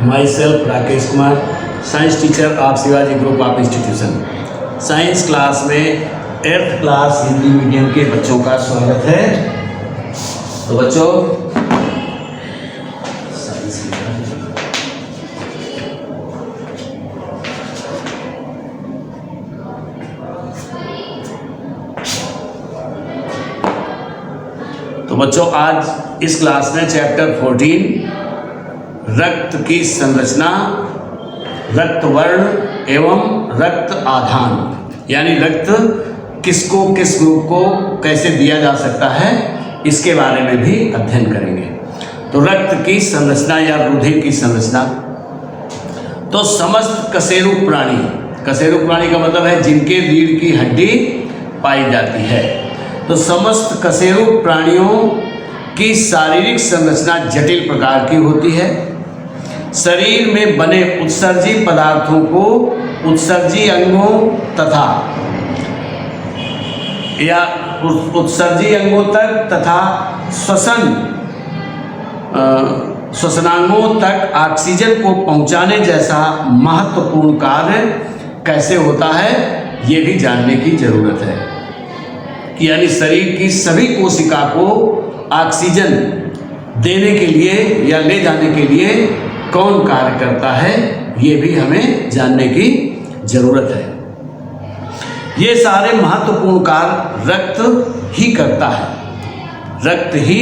My self Rakesh Kumar, science teacher of Shivaji group of institution. Science class में 8th class Hindi medium के बच्चों का स्वागत है। तो बच्चों आज इस क्लास में चैप्टर 14 रक्त की संरचना, रक्त वर्ण एवं रक्त आधान, यानी रक्त किसको किस ग्रुप को कैसे दिया जा सकता है, इसके बारे में भी अध्ययन करेंगे। तो रक्त की संरचना या रुधिर की संरचना, तो समस्त कशेरुक प्राणी, कशेरुक प्राणी का मतलब है जिनके रीढ़ की हड्डी पाई जाती है, तो समस्त कशेरुक प्राणियों की शारीरिक संरचना जटिल प्रकार की होती है। शरीर में बने उत्सर्जी पदार्थों को उत्सर्जी अंगों तथा या उत्सर्जी अंगों तक तथा श्वसनांगों तक ऑक्सीजन को पहुंचाने जैसा महत्वपूर्ण कार्य कैसे होता है, ये भी जानने की जरूरत है कि यानी शरीर की सभी कोशिका को ऑक्सीजन देने के लिए या ले जाने के लिए कौन कार्य करता है, ये भी हमें जानने की जरूरत है। ये सारे महत्वपूर्ण कार्य रक्त ही करता है। रक्त ही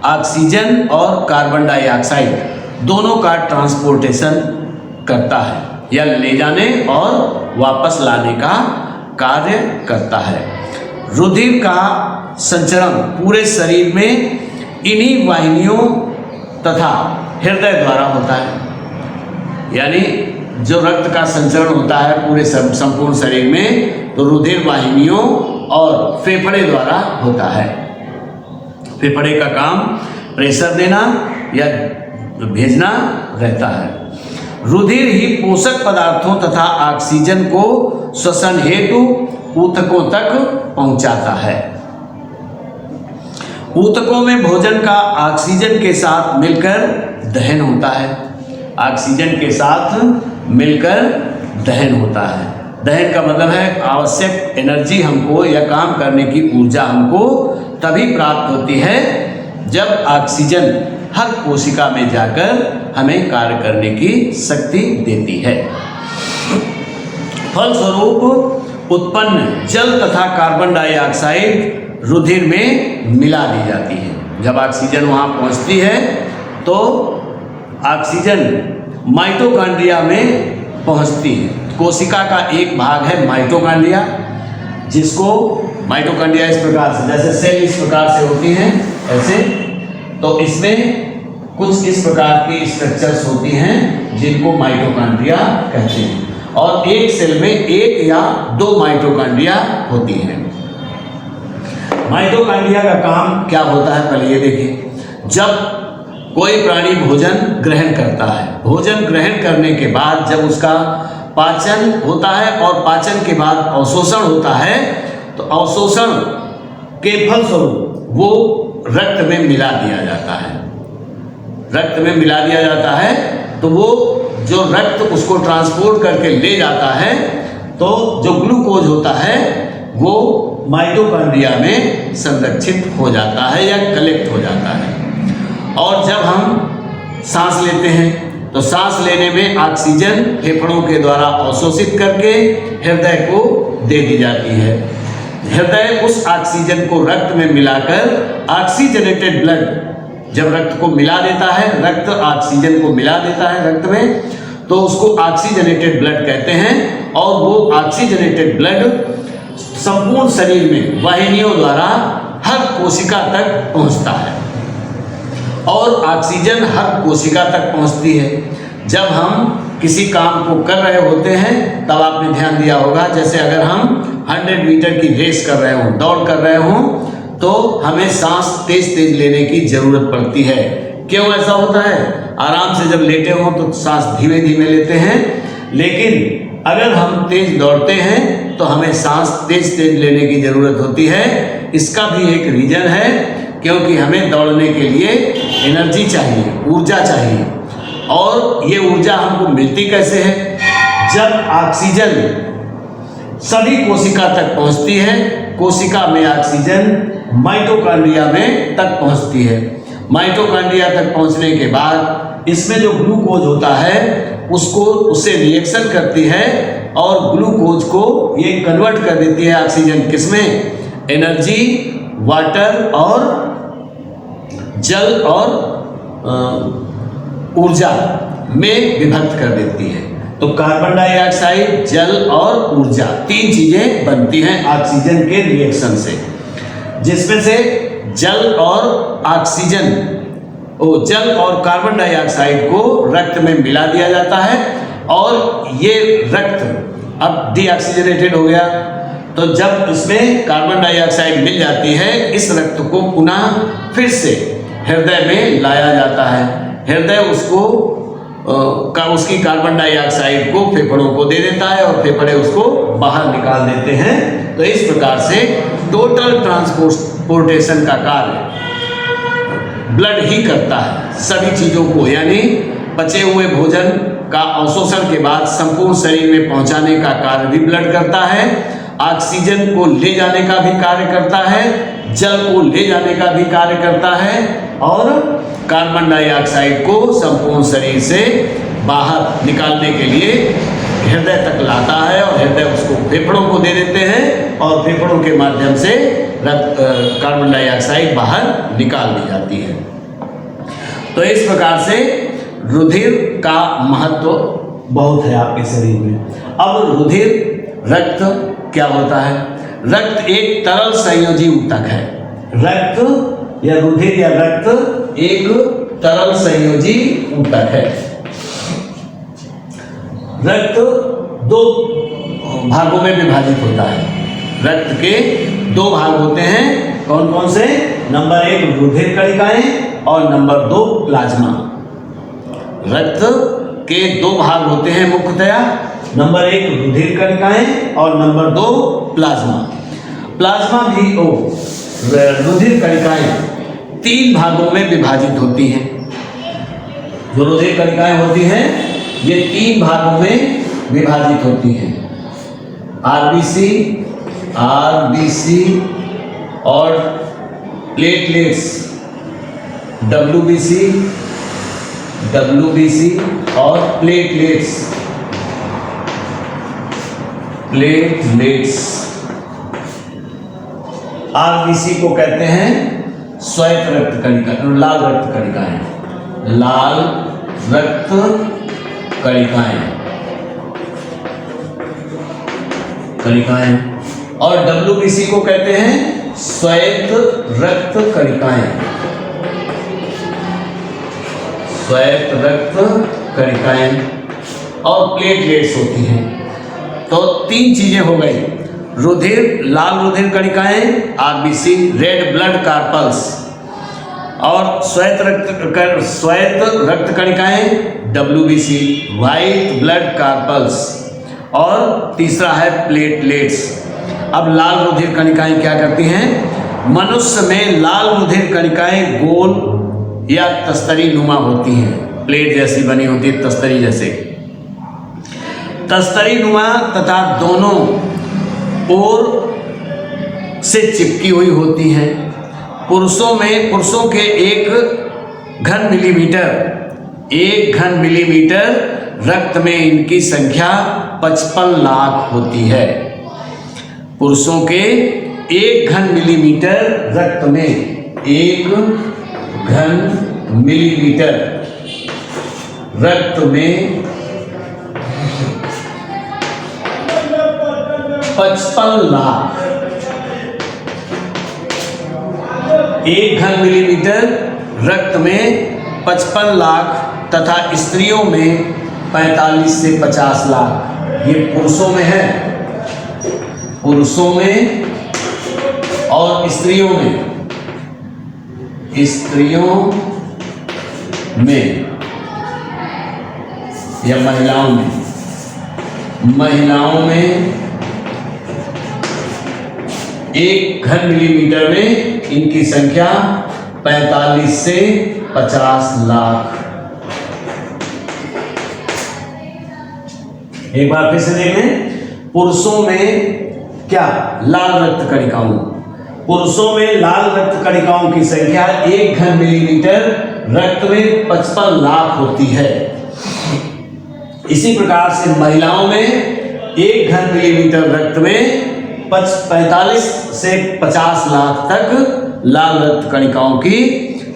ऑक्सीजन और कार्बन डाइऑक्साइड दोनों का ट्रांसपोर्टेशन करता है या ले जाने और वापस लाने का कार्य करता है। रुधिर का संचरण पूरे शरीर में इन्हीं वाहिनियों तथा हृदय द्वारा होता है। यानी जो रक्त का संचरण होता है पूरे संपूर्ण शरीर में, तो रुधिर वाहिनियों और फेफड़े द्वारा होता है। फेफड़े का काम प्रेशर देना या भेजना रहता है। रुधिर ही पोषक पदार्थों तथा ऑक्सीजन को श्वसन हेतु ऊतकों तक पहुंचाता है। ऊतकों में भोजन का ऑक्सीजन के साथ मिलकर दहन होता है। ऑक्सीजन के साथ मिलकर दहन होता है। दहन का मतलब है आवश्यक एनर्जी हमको या काम करने की ऊर्जा हमको तभी प्राप्त होती है जब ऑक्सीजन हर कोशिका में जाकर हमें कार्य करने की शक्ति देती है। फलस्वरूप उत्पन्न जल तथा कार्बन डाइऑक्साइड रुधिर में मिला दी जाती है। जब ऑक्सीजन वहाँ पहुँचती है तो ऑक्सीजन माइटोकॉन्ड्रिया में पहुँचती है। कोशिका का एक भाग है माइटोकॉन्ड्रिया, जिसको माइटोकॉन्ड्रिया इस प्रकार से, जैसे सेल इस प्रकार से होती हैं ऐसे, तो इसमें कुछ इस प्रकार की स्ट्रक्चर्स होती हैं जिनको माइटोकॉन्ड्रिया कहते हैं। और एक सेल में एक या दो माइटोकॉन्ड्रिया होती हैं। माइटोकॉन्ड्रिया का काम क्या होता है, पहले ये देखिए। जब कोई प्राणी भोजन ग्रहण करता है, भोजन ग्रहण करने के बाद जब उसका पाचन होता है और पाचन के बाद अवशोषण होता है, तो अवशोषण के फलस्वरूप वो रक्त में मिला दिया जाता है। रक्त में मिला दिया जाता है तो वो जो रक्त उसको ट्रांसपोर्ट करके ले जाता है, तो जो ग्लूकोज होता है वो माइटोकॉन्ड्रिया में संरक्षित हो जाता है या कलेक्ट हो जाता है। और जब हम सांस लेते हैं तो सांस लेने में ऑक्सीजन फेफड़ों के द्वारा अवशोषित करके हृदय को दे दी जाती है। हृदय उस ऑक्सीजन को रक्त में मिलाकर ऑक्सीजनेटेड ब्लड, जब रक्त को मिला देता है, रक्त ऑक्सीजन को मिला देता है रक्त में, तो उसको ऑक्सीजनेटेड ब्लड कहते हैं। और वो ऑक्सीजनेटेड ब्लड संपूर्ण शरीर में वाहिनियों द्वारा हर कोशिका तक पहुंचता है और ऑक्सीजन हर कोशिका तक पहुंचती है। जब हम किसी काम को कर रहे होते हैं तब आपने ध्यान दिया होगा, जैसे अगर हम 100 मीटर की रेस कर रहे हों, दौड़ कर रहे हों, तो हमें सांस तेज तेज लेने की जरूरत पड़ती है। क्यों ऐसा होता है? आराम से जब लेटे हों तो सांस धीमे धीमे लेते हैं, लेकिन अगर हम तेज दौड़ते हैं तो हमें सांस तेज तेज लेने की जरूरत होती है। इसका भी एक रीजन है, क्योंकि हमें दौड़ने के लिए एनर्जी चाहिए, ऊर्जा चाहिए। और ये ऊर्जा हमको मिलती कैसे है? जब ऑक्सीजन सभी कोशिका तक पहुंचती है, कोशिका में ऑक्सीजन माइटोकॉन्ड्रिया में तक पहुंचती है। माइटोकॉन्ड्रिया तक पहुंचने के बाद इसमें जो ग्लूकोज होता है उससे रिएक्शन करती है और ग्लूकोज को ये कन्वर्ट कर देती है ऑक्सीजन किसमें? एनर्जी, वाटर और जल और ऊर्जा में विभक्त कर देती है। तो कार्बन डाइऑक्साइड, जल और ऊर्जा, तीन चीजें बनती हैं ऑक्सीजन के रिएक्शन से, जिसमें से जल और ऑक्सीजन, जल और कार्बन डाइऑक्साइड को रक्त में मिला दिया जाता है और ये रक्त अब डीऑक्सीजनेटेड हो गया। तो जब इसमें कार्बन डाइऑक्साइड मिल जाती है, इस रक्त को पुनः फिर से हृदय में लाया जाता है। हृदय उसकी कार्बन डाइऑक्साइड को फेफड़ों को दे देता है और फेफड़े उसको बाहर निकाल देते हैं। तो इस प्रकार से टोटल ट्रांसपोर्टेशन का कार्य ब्लड ही करता है सभी चीज़ों को, यानी बचे हुए भोजन का अवशोषण के बाद संपूर्ण शरीर में पहुंचाने का कार्य भी ब्लड करता है, ऑक्सीजन को ले जाने का भी कार्य करता है, जल को ले जाने का भी कार्य करता है और कार्बन डाइऑक्साइड को संपूर्ण शरीर से बाहर निकालने के लिए हृदय तक लाता है और हृदय उसको फेफड़ों को दे देते हैं और फेफड़ों के माध्यम से कार्बन डाइऑक्साइड बाहर निकाल दी जाती है। तो इस प्रकार से रुधिर का महत्व बहुत है आपके शरीर में। अब रुधिर, रक्त क्या होता है? रक्त एक तरल संयोजी ऊतक है। रक्त या रुधिर या रक्त एक तरल संयोजी ऊतक है। रक्त दो भागों में विभाजित होता है। रक्त के दो भाग होते हैं, कौन कौन से? नंबर 1 रुधिर कणिकाएं और नंबर 2 प्लाज्मा। रक्त के दो भाग होते हैं मुख्यतया, नंबर 1 रुधिर कणिकाएं और नंबर 2 प्लाज्मा। प्लाज्मा भी रुधिर कणिकाएं 3 भागों में विभाजित होती हैं। जो रुधिर कणिकाएं होती हैं ये 3 भागों में विभाजित होती हैं, आरबीसी, और प्लेटलेट्स, डब्ल्यूबीसी और प्लेटलेट्स। आरबीसी को कहते हैं श्वेत रक्त कणिका, लाल रक्त कणिकाएं, लाल रक्त कणिकाएं और डब्ल्यूबीसी को कहते हैं श्वेत रक्त कणिकाएं, श्वेत रक्त कणिकाएं और प्लेटलेट्स होती हैं। तो 3 चीजें हो गई, रुधिर, लाल रुधिर कणिकाएं, आरबीसी, रेड ब्लड कार्पल्स, और श्वेत रक्त कणिकाएं, डब्ल्यूबीसी, व्हाइट ब्लड कार्पल्स, और तीसरा है प्लेटलेट्स। अब लाल रुधिर कणिकाएं क्या करती हैं? मनुष्य में लाल रुधिर कणिकाएं गोल या तस्तरी नुमा होती हैं, प्लेट जैसी बनी होती है, तस्तरी जैसे, तस्तरी नुमा तथा दोनों ओर से चिपकी हुई होती हैं। पुरुषों के 1 घन मिलीमीटर रक्त में इनकी संख्या 55 लाख होती है। पुरुषों के 1 घन मिलीमीटर रक्त में 1 घन मिलीमीटर रक्त में 55 लाख, 1 घन मिलीमीटर रक्त में 55 लाख तथा स्त्रियों में 45 से 50 लाख। ये पुरुषों में है, पुरुषों में और स्त्रियों में या महिलाओं में 1 घन मिलीमीटर में इनकी संख्या 45 से 50 लाख। एक बार फिर से देख लें। पुरुषों में क्या? लाल रक्त कणिकाओं। पुरुषों में लाल रक्त कणिकाओं की संख्या 1 घन मिलीलीटर रक्त में 55 लाख होती है। इसी प्रकार से महिलाओं में 1 घन मिलीलीटर रक्त में 45 से 50 लाख तक लाल रक्त कणिकाओं की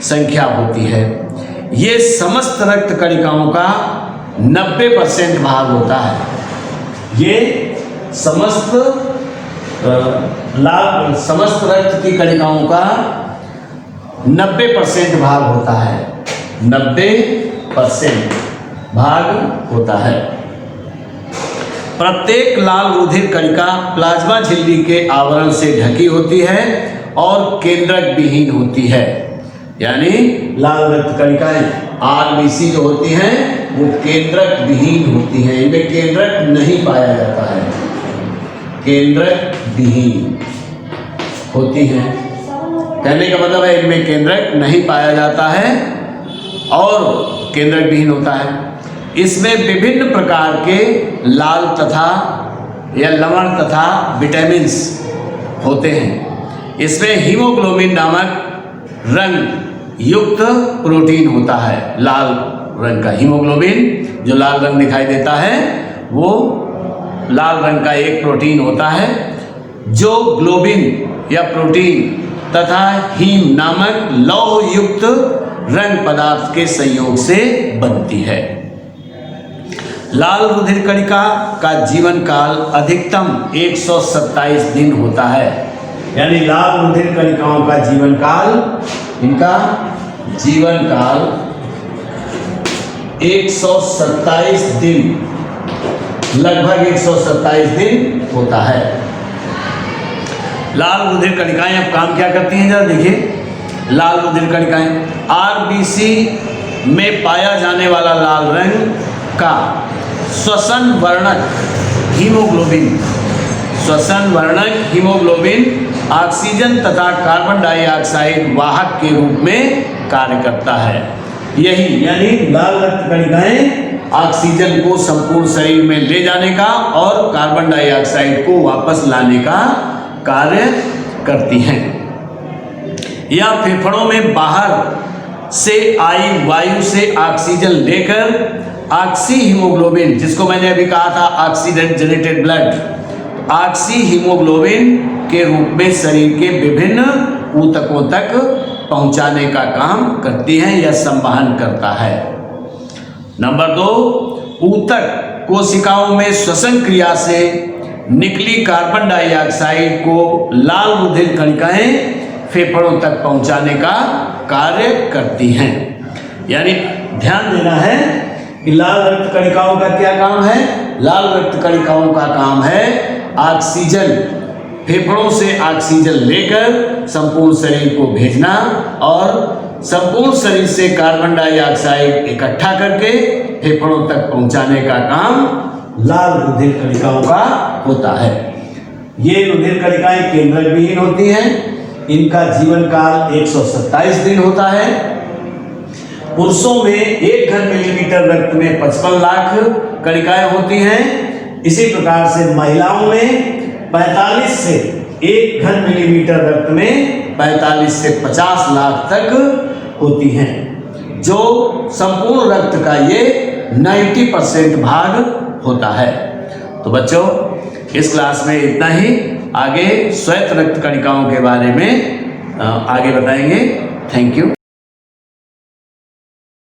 संख्या होती है। ये समस्त रक्त कणिकाओं का 90% भाग होता है। ये समस्त रक्त की कणिकाओं का 90% भाग होता है। 90% भाग होता है। प्रत्येक लाल रुधिर कणिका प्लाज्मा झिल्ली के आवरण से ढकी होती है और केंद्रक विहीन होती है। यानी लाल रक्त कणिकाएं आरबीसी जो होती हैं वो केंद्रक विहीन होती हैं। इनमें केंद्रक नहीं पाया जाता है, केंद्रक विहीन होती हैं। कहने का मतलब है इनमें केंद्रक नहीं पाया जाता है और केंद्रक विहीन होता है। इसमें विभिन्न प्रकार के लाल तथा या लवण तथा विटामिन्स होते हैं। इसमें हीमोग्लोबिन नामक रंग युक्त प्रोटीन होता है। लाल रंग का हीमोग्लोबिन जो लाल रंग दिखाई देता है वो लाल रंग का एक प्रोटीन होता है जो ग्लोबिन या प्रोटीन तथा हीम नामक लौह युक्त रंग पदार्थ के संयोग से बनती है। लाल रुधिर कणिका का जीवन काल अधिकतम 127 दिन होता है। यानी लाल रुधिर कणिकाओं का जीवन काल, इनका जीवन काल 127 दिन, लगभग 127 दिन होता है। लाल रुधिर कणिकाएं अब काम क्या करती हैं जरा देखिए। लाल रुधिर कणिकाएं आरबीसी में पाया जाने वाला लाल रंग का श्वसन वर्णक हीमोग्लोबिन ऑक्सीजन तथा कार्बन डाइऑक्साइड वाहक के रूप में कार्य करता है। यही यानी लाल रक्त कणिकाएं ऑक्सीजन को संपूर्ण शरीर में ले जाने का और कार्बन डाइऑक्साइड को वापस लाने का कार्य करती हैं। या फेफड़ों में बाहर से आई वायु से ऑक्सीजन लेकर ऑक्सी हीमोग्लोबिन, जिसको मैंने अभी कहा था ऑक्सीडेंट जेनेटेड ब्लड, ऑक्सी हीमोग्लोबिन के रूप में शरीर के विभिन्न ऊतकों तक पहुंचाने का काम करती हैं या संवहन करता है। नंबर 2, ऊतक कोशिकाओं में श्वसन क्रिया से निकली कार्बन डाइऑक्साइड को लाल रुधिर कणिकाएं फेफड़ों तक पहुंचाने का कार्य करती हैं। यानी ध्यान देना है कि लाल रक्त कणिकाओं का क्या काम है? लाल रक्त कणिकाओं का काम है ऑक्सीजन, फेफड़ों से ऑक्सीजन लेकर संपूर्ण शरीर को भेजना और संपूर्ण शरीर से कार्बन डाइऑक्साइड इकट्ठा करके फेफड़ों तक पहुंचाने का काम लाल रुधिर कणिकाओं का होता है। ये रुधिर कणिकाएं केंद्रक विहीन होती हैं। इनका जीवन काल 127 दिन होता है। पुरुषों में 1 घन मिलीलीटर रक्त में 55 लाख कणिकाएं होती हैं। इसी प्रकार से महिलाओं में 45 से 1 घन मिलीलीटर रक्त में 45 से 50 लाख तक होती हैं, जो संपूर्ण रक्त का ये 90% भाग होता है। तो बच्चों इस क्लास में इतना ही। आगे श्वेत रक्त कणिकाओं के बारे में आगे बताएंगे। Thank you.